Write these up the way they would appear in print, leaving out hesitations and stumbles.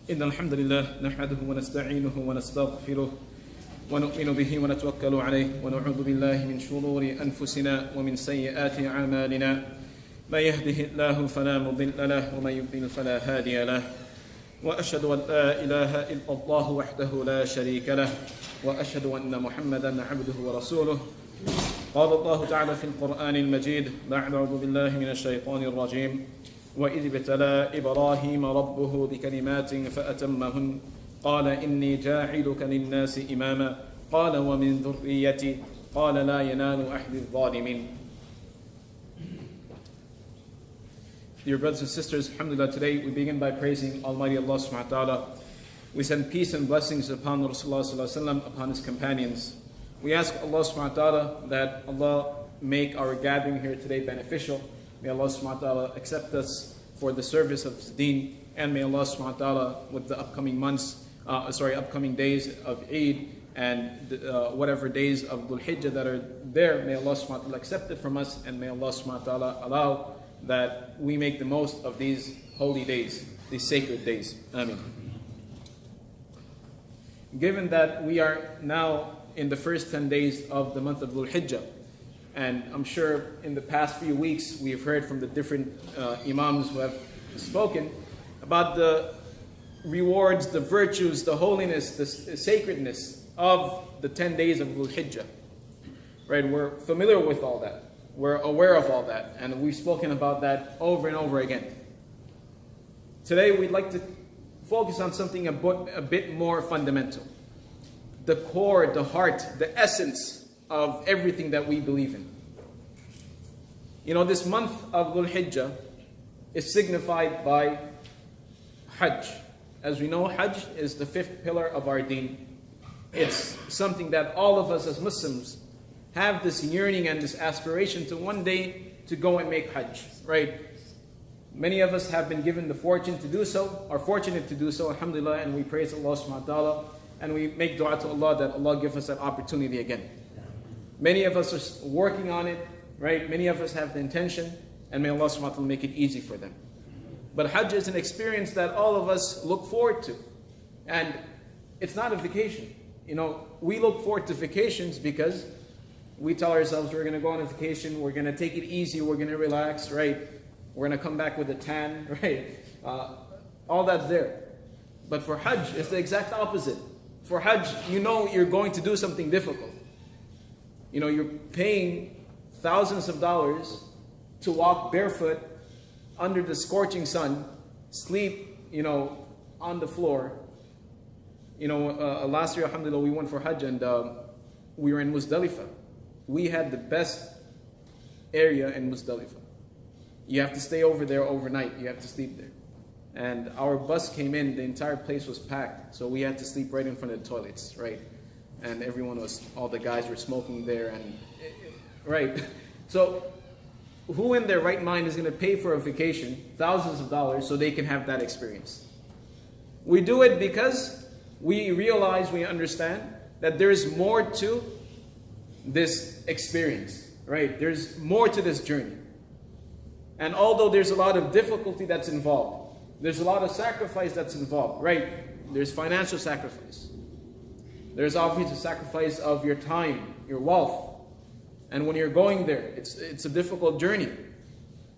إن الحمد لله نحمده ونستعينه ونستغفره ونؤمن به ونتوكل عليه ونعوذ بالله من شرور أنفسنا ومن سيئات أعمالنا من يهده الله فلا مضل له ومن يضلل فلا هادي له وأشهد أن لا إله إلا الله وحده لا شريك له وأشهد أن محمدا عبده ورسوله قال الله تعالى في القرآن المجيد بعد أعوذ بالله من الشيطان الرجيم وإذ ابتلى إبراهيم ربه بكلمات فأتمهن قال إني جاعلك للناس إماما قال ومن ذريتي قال لا ينال أحد الظالمين. Dear brothers and sisters, alhamdulillah, today we begin by praising Almighty Allah subhanahu wa ta'ala. We send peace and blessings upon Rasulullah sallallahu alaihi wasallam, upon his companions. We ask Allah subhanahu wa ta'ala that Allah make our gathering here today beneficial. May Allah subhanahu wa ta'ala accept us for the service of His deen, and may Allah subhanahu wa ta'ala with the upcoming upcoming days of Eid and whatever days of Dhul Hijjah that are there, may Allah subhanahu wa ta'ala accept it from us, and may Allah subhanahu wa ta'ala allow that we make the most of these holy days, these sacred days. Ameen. Given that we are now in the first 10 days of the month of Dhul Hijjah, and I'm sure in the past few weeks we've heard from the different imams who have spoken about the rewards, the virtues, the holiness, the sacredness of the 10 days of Dhul Hijjah. Right? We're familiar with all that. We're aware of all that, and we've spoken about that over and over again. Today we'd like to focus on something a bit more fundamental. The core, the heart, the essence of everything that we believe in. You know, this month of Dhul Hijjah is signified by Hajj. As we know, Hajj is the fifth pillar of our deen. It's something that all of us as Muslims have this yearning and this aspiration to one day to go and make Hajj, right? Many of us have been given the fortune to do so, are fortunate to do so, alhamdulillah, and we praise Allah subhanahu wa ta'ala, and we make dua to Allah that Allah give us that opportunity again. Many of us are working on it, right? Many of us have the intention, and may Allah subhanahu wa ta'ala make it easy for them. But Hajj is an experience that all of us look forward to. And it's not a vacation. You know, we look forward to vacations because we tell ourselves we're going to go on a vacation, we're going to take it easy, we're going to relax, right? We're going to come back with a tan, right? All that's there. But for Hajj, it's the exact opposite. For Hajj, you know you're going to do something difficult. You know, you're paying thousands of dollars to walk barefoot under the scorching sun, sleep, you know, on the floor. You know, last year, alhamdulillah, we went for Hajj and we were in Muzdalifah. We had the best area in Muzdalifah. You have to stay over there overnight. You have to sleep there. And our bus came in, the entire place was packed. So we had to sleep right in front of the toilets, right? And all the guys were smoking there, and right. So who in their right mind is going to pay for a vacation, thousands of dollars, so they can have that experience? We do it because we realize, we understand that there's more to this experience, right? There's more to this journey. And although there's a lot of difficulty that's involved, there's a lot of sacrifice that's involved, right? There's financial sacrifice. There's obviously a sacrifice of your time, your wealth. And when you're going there, it's a difficult journey.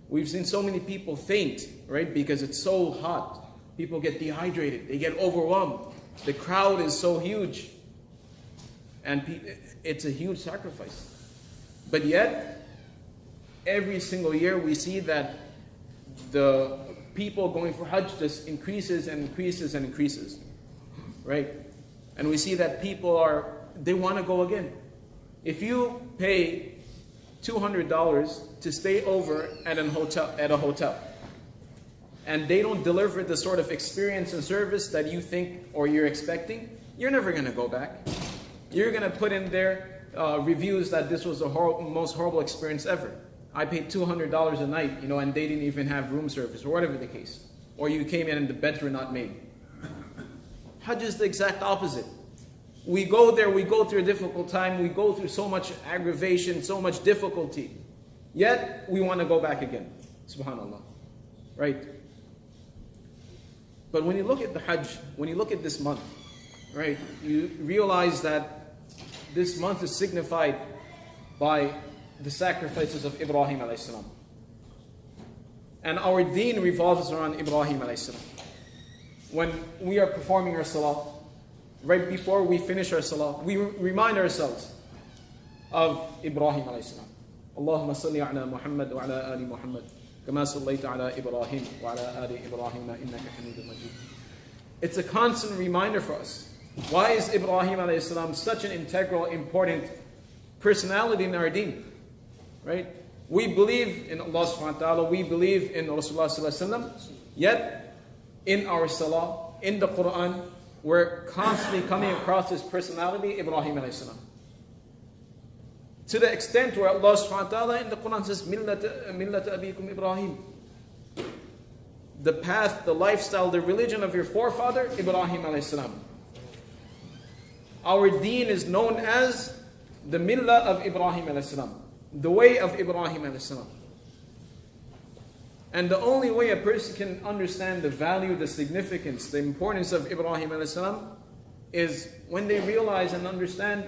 We've seen so many people faint, right? Because it's so hot. People get dehydrated. They get overwhelmed. The crowd is so huge. And it's a huge sacrifice. But yet, every single year we see that the people going for Hajj just increases and increases and increases, right? And we see that people they want to go again. If you pay $200 to stay over at a hotel, and they don't deliver the sort of experience and service that you think or you're expecting, you're never going to go back. You're going to put in there reviews that this was the most horrible experience ever. I paid $200 a night, you know, and they didn't even have room service, or whatever the case. Or you came in and the beds were not made. Hajj is the exact opposite. We go there, we go through a difficult time, we go through so much aggravation, so much difficulty. Yet, we want to go back again. Subhanallah. Right? But when you look at the Hajj, when you look at this month, right, you realize that this month is signified by the sacrifices of Ibrahim alayhi salam. And our deen revolves around Ibrahim alayhi salam. When we are performing our salah, right before we finish our salah, we remind ourselves of Ibrahim alayhi salam. Allahumma salli ala Muhammad wa ala ali Muhammad kama sallaita ala Ibrahim wa ala ali Ibrahim innaka Hamidun Majid. It's a constant reminder for us. Why is Ibrahim alayhi salam such an integral, important personality in our deen? Right? We believe in Allah subhanahu wa ta'ala, we believe in Rasulullah sallallahu alaihi wasallam, yet in our salah, in the Quran, we're constantly coming across this personality, Ibrahim alayhi salam. To the extent where Allah subhanahu wa ta'ala in the Quran says, Millat abikum Ibrahim. The path, the lifestyle, the religion of your forefather, Ibrahim alayhi salam. Our deen is known as the millah of Ibrahim alayhi salam. The way of Ibrahim alayhi salam. And the only way a person can understand the value, the significance, the importance of Ibrahim alayhi salam is when they realize and understand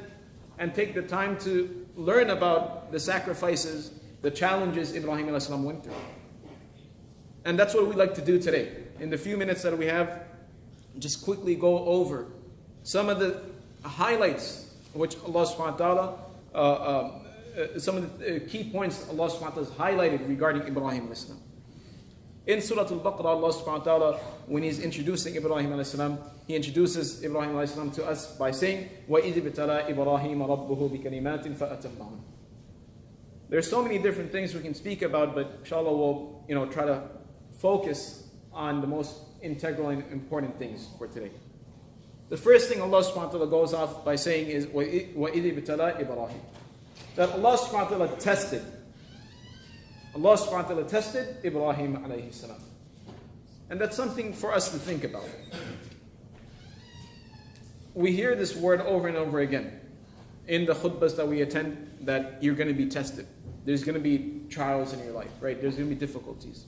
and take the time to learn about the sacrifices, the challenges Ibrahim alayhi salam went through. And that's what we'd like to do today. In the few minutes that we have, just quickly go over some of the highlights which Allah subhanahu wa ta'ala, some of the key points Allah subhanahu wa ta'ala has highlighted regarding Ibrahim alayhi salam. In Surah Al-Baqarah, Allah subhanahu wa ta'ala, when He's introducing Ibrahim alayhi salam, He introduces Ibrahim alayhi salam to us by saying, وَإِذِ ابْتَلَى إِبْرَاهِيمَ رَبُّهُ بِكَلِمَاتٍ فَأَتَمَّهُنَّ. There's so many different things we can speak about, but inshallah we'll try to focus on the most integral and important things for today. The first thing Allah subhanahu wa ta'ala goes off by saying is وَإِذِ ابْتَلَى إِبْرَاهِيمَ. That Allah subhanahu wa ta'ala tested. Allah subhanahu wa ta'ala tested Ibrahim alayhi salam. And that's something for us to think about. We hear this word over and over again in the khutbahs that we attend, that you're going to be tested. There's going to be trials in your life, right? There's going to be difficulties.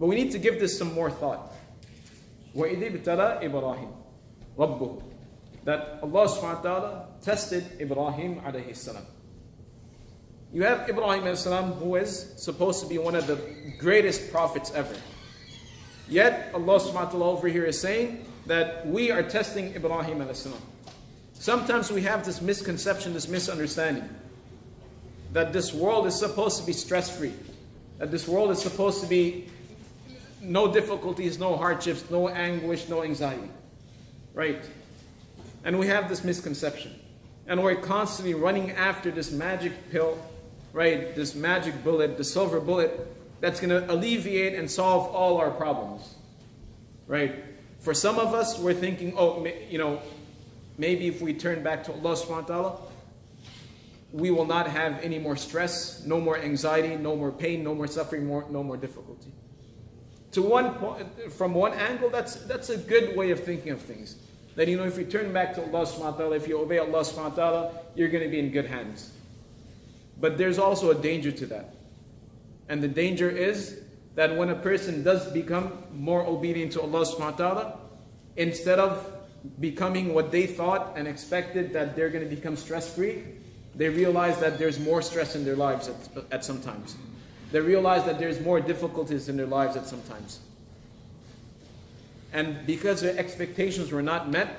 But we need to give this some more thought. وَإِذِ ابْتَلَى إِبْرَاهِيمَ رَبُّهُ. That Allah subhanahu wa ta'ala tested Ibrahim alayhi salam. You have Ibrahim alayhi salam, who is supposed to be one of the greatest prophets ever. Yet Allah subhanahu wa ta'ala over here is saying that we are testing Ibrahim alayhi salam. Sometimes we have this misconception, this misunderstanding, that this world is supposed to be stress-free. That this world is supposed to be no difficulties, no hardships, no anguish, no anxiety. Right? And we have this misconception. And we're constantly running after this magic pill, right? This magic bullet, the silver bullet, that's going to alleviate and solve all our problems. Right? For some of us, we're thinking, maybe if we turn back to Allah subhanahu wa ta'ala, we will not have any more stress, no more anxiety, no more pain, no more suffering, no more difficulty. From one angle, that's a good way of thinking of things. That if you turn back to Allah subhanahu wa ta'ala, if you obey Allah subhanahu wa ta'ala, you're going to be in good hands. But there's also a danger to that. And the danger is that when a person does become more obedient to Allah subhanahu wa ta'ala, instead of becoming what they thought and expected, that they're going to become stress-free, they realize that there's more stress in their lives at some times. They realize that there's more difficulties in their lives at some times. And because their expectations were not met,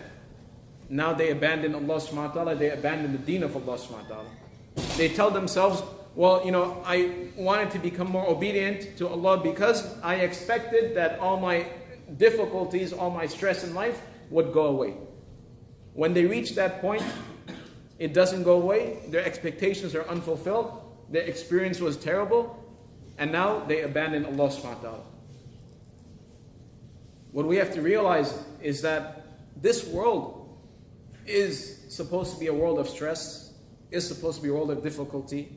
now they abandon Allah subhanahu wa ta'ala, they abandon the deen of Allah subhanahu wa ta'ala. They tell themselves, I wanted to become more obedient to Allah because I expected that all my difficulties, all my stress in life would go away. When they reach that point, it doesn't go away, their expectations are unfulfilled, their experience was terrible, and now they abandon Allah subhanahu wa ta'ala. What we have to realize is that this world is supposed to be a world of stress, is supposed to be a world of difficulty,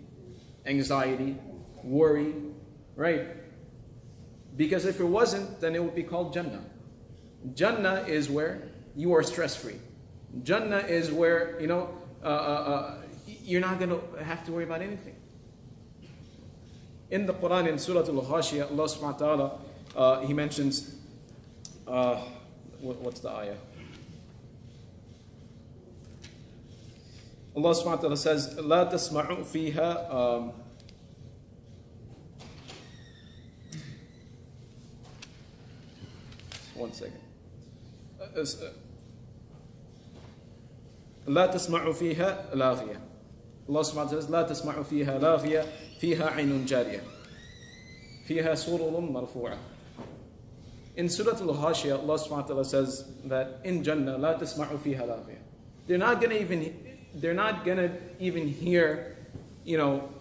anxiety, worry, right? Because if it wasn't, then it would be called Jannah. Jannah is where you are stress-free. Jannah is where, you're not going to have to worry about anything. In the Quran, in Surah Al-Ghashiyah, Allah subhanahu wa ta'ala, He mentions What's the ayah? Allah subhanahu wa ta'ala says, لا تسمعوا فيها one second. لا تسمعوا فيها لاغية. Allah subhanahu wa ta'ala says, لا تسمعوا فيها لاغية فيها عين جارية فيها سرر مرفوعة. In Surah Al-Hashiyah, Allah subhanahu wa ta'ala says that in Jannah, لا تسمعوا فيها لاغية. They're not gonna even hear,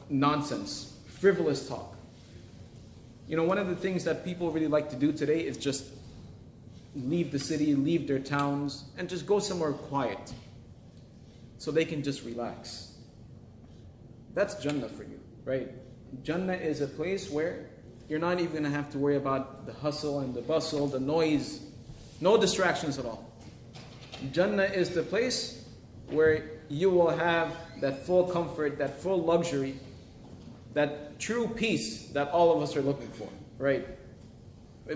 nonsense, frivolous talk. One of the things that people really like to do today is just leave the city, leave their towns, and just go somewhere quiet so they can just relax. That's Jannah for you, right? Jannah is a place where you're not even going to have to worry about the hustle and the bustle, the noise, no distractions at all. Jannah is the place where you will have that full comfort, that full luxury, that true peace that all of us are looking for, right?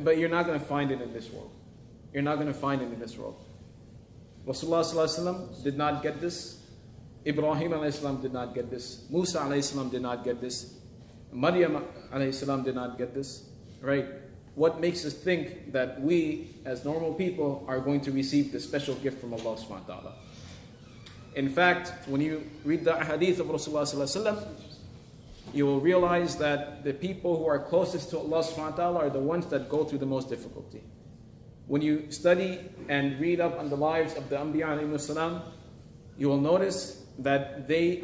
But you're not going to find it in this world. You're not going to find it in this world. Rasulullah ﷺ did not get this. Ibrahim ﷺ did not get this. Musa ﷺ did not get this. Maryam ﷺ did not get this, right? What makes us think that we, as normal people, are going to receive this special gift from Allah subhanahu wa ta'ala? In fact, when you read the hadith of Rasulullah ﷺ, you will realize that the people who are closest to Allah subhanahu wa ta'ala are the ones that go through the most difficulty. When you study and read up on the lives of the Anbiya alayhimus salam, you will notice that they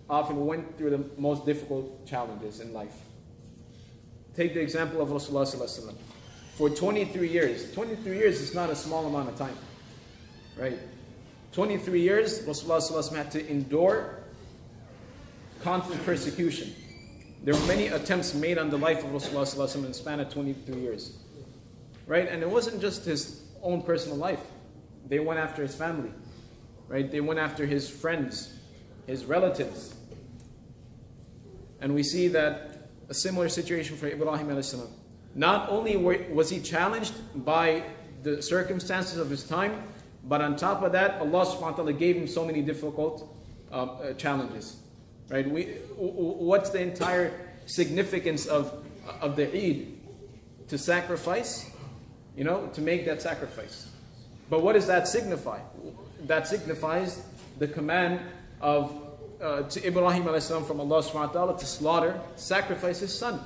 often went through the most difficult challenges in life. Take the example of Rasulullah sallallahu alaihi wasallam. For 23 years is not a small amount of time, right? 23 years, Rasulullah sallallahu alaihi wasallam had to endure constant persecution. There were many attempts made on the life of Rasulullah sallallahu alaihi wasallam in the span of 23 years. Right? And it wasn't just his own personal life. They went after his family. Right? They went after his friends, his relatives. And we see that a similar situation for Ibrahim alayhi salam. Not only was he challenged by the circumstances of his time, but on top of that, Allah subhanahu wa ta'ala gave him so many difficult challenges. Right? What's the entire significance of the Eid? To sacrifice, to make that sacrifice. But what does that signify? That signifies the command of to Ibrahim a.s. from Allah subhanahu wa ta'ala to sacrifice his son.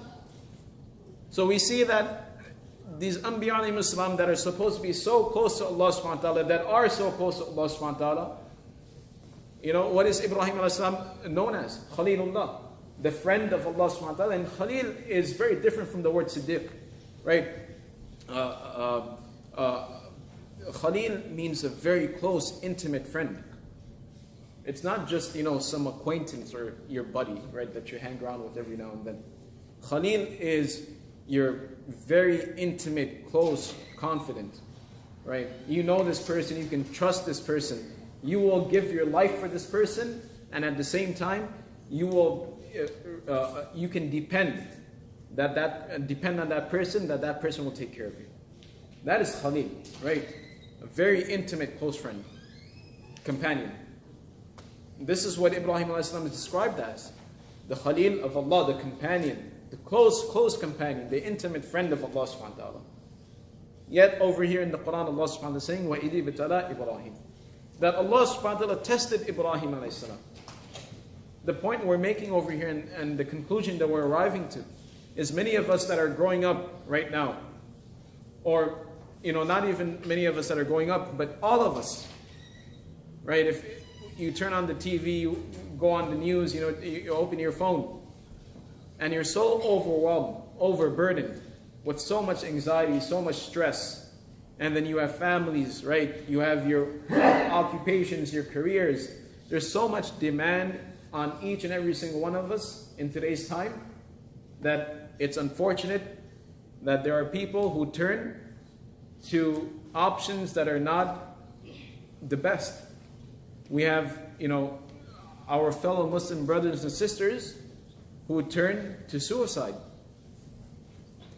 So we see that these Anbiya a.s. that are supposed to be so close to Allah subhanahu wa ta'ala, that are so close to Allah subhanahu wa ta'ala, what is Ibrahim a.s. known as? Khalilullah, the friend of Allah subhanahu wa ta'ala. And Khalil is very different from the word Siddiq, right? Khalil means a very close, intimate friend. It's not just, some acquaintance or your buddy, right, that you hang around with every now and then. Khalil is your very intimate, close, confident, right? You know this person, you can trust this person. You will give your life for this person, and at the same time, you can depend on that person, that person will take care of you. That is Khalil, right? A very intimate, close friend, companion. This is what Ibrahim a.s. is described as. The Khalil of Allah, the companion, the close companion, the intimate friend of Allah subhanahu wa ta'ala. Yet over here in the Quran, Allah subhanahu wa ta'ala is saying, وَإِذِ بِتَلَى Ibrahim. That Allah subhanahu wa ta'ala tested Ibrahim a.s. The point we're making over here and the conclusion that we're arriving to is many of us that are growing up right now, or not even many of us that are growing up, but all of us, right? If you turn on the TV, you go on the news, you open your phone, and you're so overwhelmed, overburdened with so much anxiety, so much stress, and then you have families, right? You have your occupations, your careers. There's so much demand on each and every single one of us in today's time that it's unfortunate that there are people who turn to options that are not the best. We have, our fellow Muslim brothers and sisters who turn to suicide.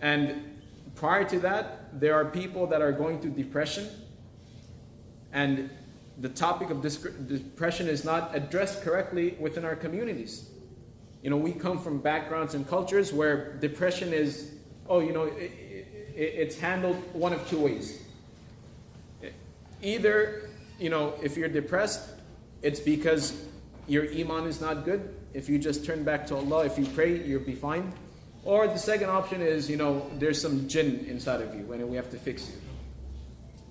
And prior to that, there are people that are going through depression, and the topic of depression is not addressed correctly within our communities. We come from backgrounds and cultures where depression is, it's handled one of two ways. Either, if you're depressed, it's because your iman is not good. If you just turn back to Allah, if you pray, you'll be fine. Or the second option is, there's some jinn inside of you and we have to fix you.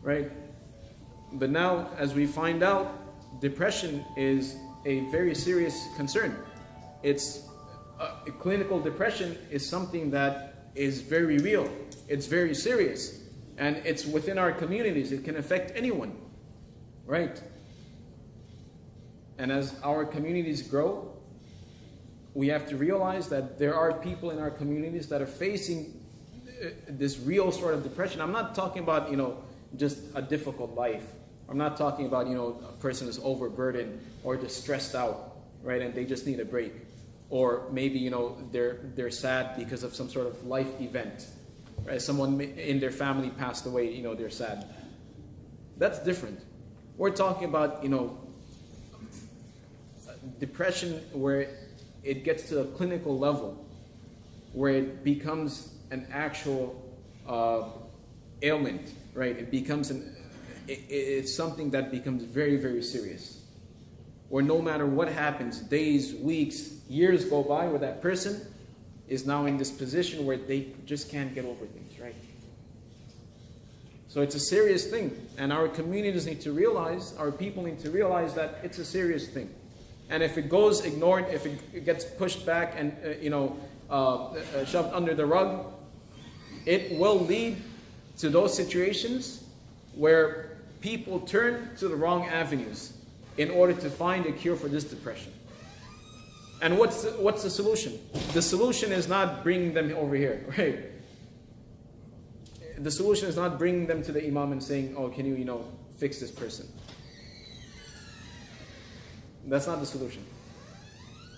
Right? But now, as we find out, depression is a very serious concern. It's clinical depression is something that is very real. It's very serious. And it's within our communities. It can affect anyone. Right? And as our communities grow, we have to realize that there are people in our communities that are facing this real sort of depression. I'm not talking about, just a difficult life. I'm not talking about, a person is overburdened or just stressed out, right? And they just need a break. Or maybe, they're sad because of some sort of life event, right? Someone in their family passed away, they're sad. That's different. We're talking about, depression where it gets to a clinical level, where it becomes an actual ailment, right? It becomes it's something that becomes very, very serious. Where no matter what happens, days, weeks, years go by, where that person is now in this position where they just can't get over things, right? So it's a serious thing, and our communities need to realize, our people need to realize that it's a serious thing. And if it goes ignored, if it gets pushed back and shoved under the rug, it will lead to those situations where people turn to the wrong avenues in order to find a cure for this depression. And what's the solution? The solution is not bringing them over here, right? The solution is not bringing them to the imam and saying, "Oh, can you, fix this person?" That's not the solution.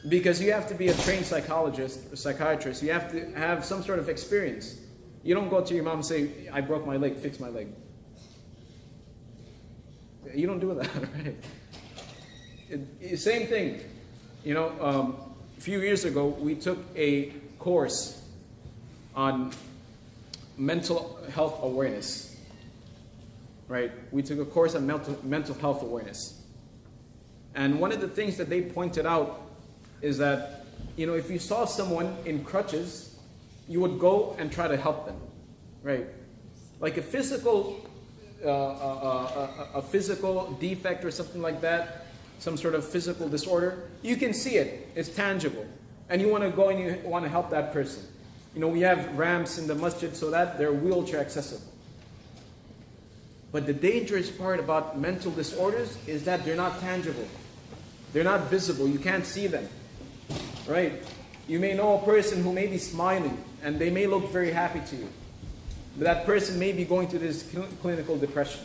Because you have to be a trained psychologist, or psychiatrist. You have to have some sort of experience. You don't go to your mom and say, "I broke my leg, fix my leg." You don't do that, right? Same thing. A few years ago, we took a course on mental health awareness. Right? We took a course on mental health awareness. And one of the things that they pointed out is that, if you saw someone in crutches, you would go and try to help them, right? Like a physical defect or something like that, some sort of physical disorder, you can see it, it's tangible. And you want to go and you want to help that person. We have ramps in the masjid so that they're wheelchair accessible. But the dangerous part about mental disorders is that they're not tangible. They're not visible. You can't see them, right? You may know a person who may be smiling and they may look very happy to you. But that person may be going through this clinical depression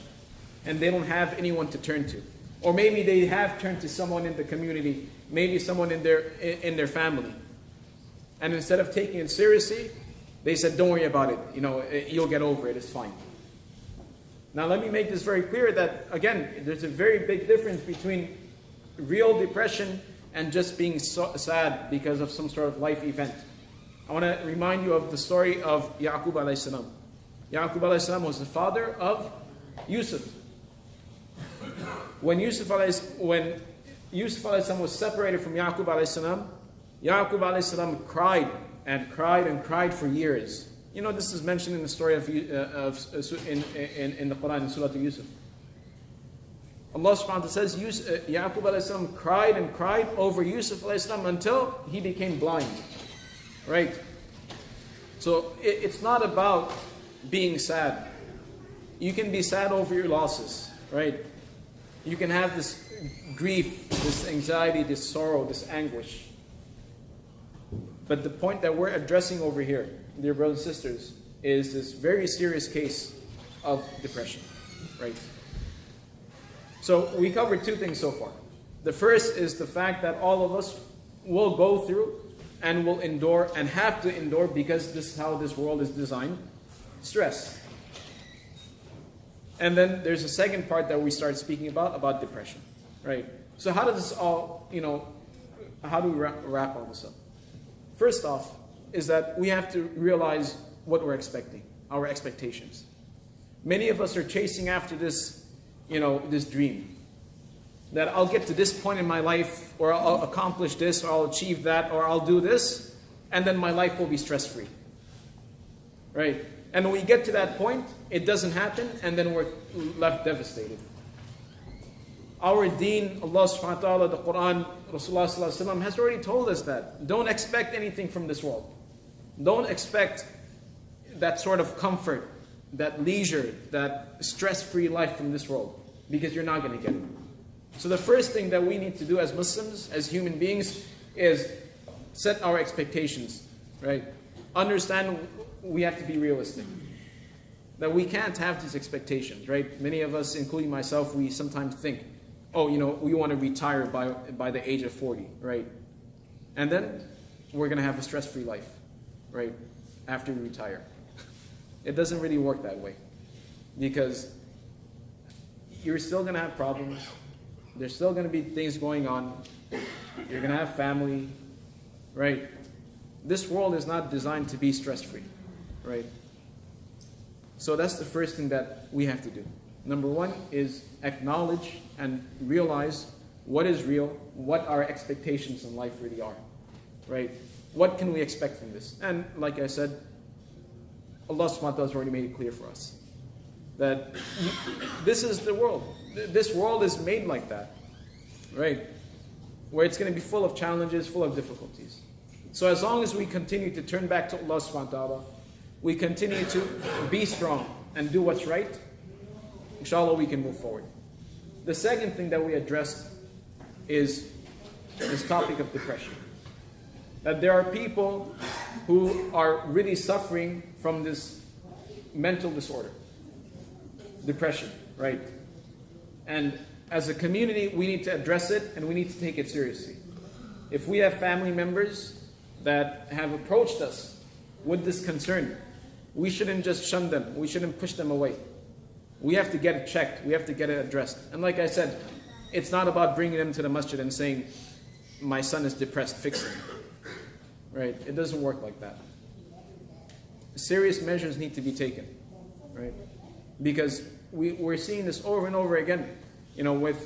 and they don't have anyone to turn to. Or maybe they have turned to someone in the community, maybe someone in their family. And instead of taking it seriously, they said, "Don't worry about it. You'll get over it. It's fine." Now let me make this very clear that, again, there's a very big difference between real depression and just being sad because of some sort of life event. I want to remind you of the story of Yaqub alayhi salam. Yaqub alayhi salam was the father of Yusuf. When Yusuf alayhi salam was separated from Yaqub alayhi salam, Yaqub alayhi salam cried and cried and cried for years. This is mentioned in the story in the Quran, in Surah Yusuf. Allah subhanahu wa ta'ala says, Yaqub alayhi salam cried and cried over Yusuf alayhi salam until he became blind. Right? So it's not about being sad. You can be sad over your losses, right? You can have this grief, this anxiety, this sorrow, this anguish. But the point that we're addressing over here, dear brothers and sisters, is this very serious case of depression, right? So we covered two things so far. The first is the fact that all of us will go through and will endure and have to endure, because this is how this world is designed, stress. And then there's a second part that we start speaking about depression, right? So how does this all, how do we wrap all this up? First off, is that we have to realize what we're expecting, our expectations. Many of us are chasing after this, this dream. That I'll get to this point in my life, or I'll accomplish this, or I'll achieve that, or I'll do this, and then my life will be stress-free. Right? And when we get to that point, it doesn't happen, and then we're left devastated. Our deen, Allah subhanahu wa ta'ala, the Quran, Rasulullah sallallahu alaihi wasallam has already told us that. Don't expect anything from this world. Don't expect that sort of comfort, that leisure, that stress-free life from this world, because you're not going to get it. So the first thing that we need to do as Muslims, as human beings, is set our expectations, right? Understand we have to be realistic. That we can't have these expectations, right? Many of us, including myself, we sometimes think, oh, we want to retire by the age of 40, right? And then we're going to have a stress-free life, right? After we retire. It doesn't really work that way. Because you're still going to have problems. There's still going to be things going on. You're going to have family, right? This world is not designed to be stress-free, right? So that's the first thing that we have to do. Number one is acknowledge and realize what is real, what our expectations in life really are, right? What can we expect from this? And like I said, Allah subhanahu wa ta'ala has already made it clear for us that this is the world. This world is made like that, right? Where it's going to be full of challenges, full of difficulties. So as long as we continue to turn back to Allah subhanahu wa ta'ala, we continue to be strong and do what's right, inshallah we can move forward. The second thing that we addressed is this topic of depression. That there are people who are really suffering from this mental disorder, depression, right? And as a community, we need to address it and we need to take it seriously. If we have family members that have approached us with this concern, we shouldn't just shun them. We shouldn't push them away. We have to get it checked. We have to get it addressed. And like I said, it's not about bringing them to the masjid and saying, my son is depressed, fix him. Right? It doesn't work like that. Serious measures need to be taken. Right? Because we're seeing this over and over again. With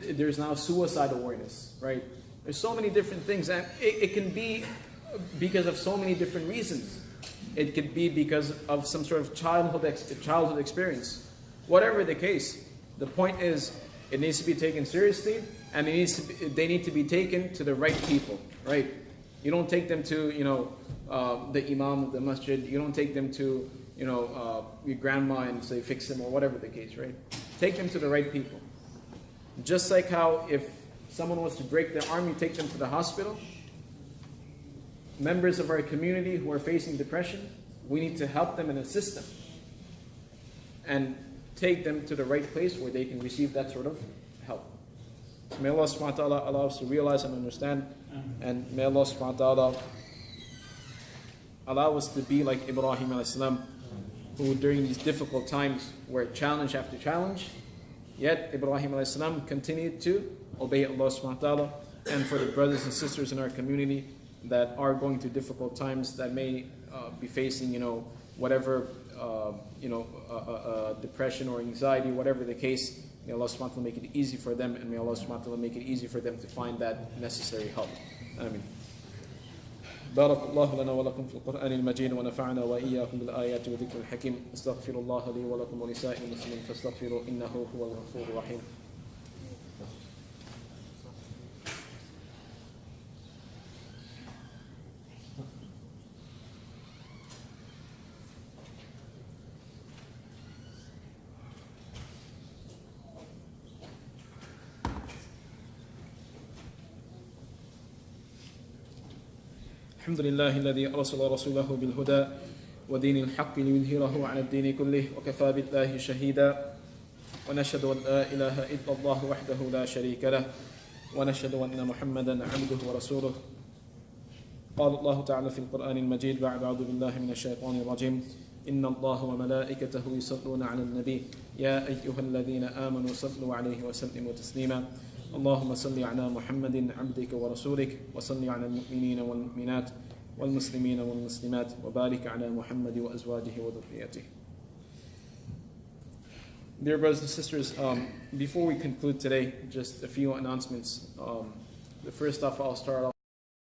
there's now suicide awareness, right? There's so many different things, and it can be because of so many different reasons. It could be because of some sort of childhood experience. Whatever the case, the point is it needs to be taken seriously, and they need to be taken to the right people, right? You don't take them to the imam of the masjid. You don't take them to your grandma and say fix them or whatever the case, right? Take them to the right people. Just like how if someone wants to break their arm, you take them to the hospital. Members of our community who are facing depression, we need to help them and assist them. And take them to the right place where they can receive that sort of help. So may Allah subhanahu wa ta'ala allow us to realize and understand. And may Allah subhanahu wa ta'ala allow us to be like Ibrahim alayhi salam, who during these difficult times were challenge after challenge, yet Ibrahim alayhi salam continued to obey Allah subhanahu wa ta'ala. And for the brothers and sisters in our community that are going through difficult times, that may be facing, whatever, depression or anxiety, whatever the case, may Allah subhanahu wa ta'ala make it easy for them, and may Allah subhanahu wa ta'ala make it easy for them to find that necessary help. Ameen. بارك الله لنا ولكم في القرآن المجيد ونفعنا وإياكم بالآيات وذكر الحكيم استغفر الله لي ولكم ولسائر المسلمين فاستغفروا إنه هو الغفور الرحيم. الحمد لله الذي أرسل رسوله بالهدى ودين الحق ليظهره على الدين كله وكفى بالله شهيدا ونشهد أن لا إله إلا الله وحده لا شريك له ونشهد أن محمدا عبده ورسوله قال الله تعالى في القرآن المجيد بعد أعوذ بالله من الشيطان الرجيم إن الله وملائكته يصلون على النبي يا أيها الذين آمنوا صلوا عليه وسلموا تسليما اللهم صل على محمد عبدك ورسولك وصل على المؤمنين والمؤمنات والمسلمين والمسلمات وبارك على محمد وأزواجه وذريته. Dear brothers and sisters, before we conclude today, just a few announcements. The first off, I'll start off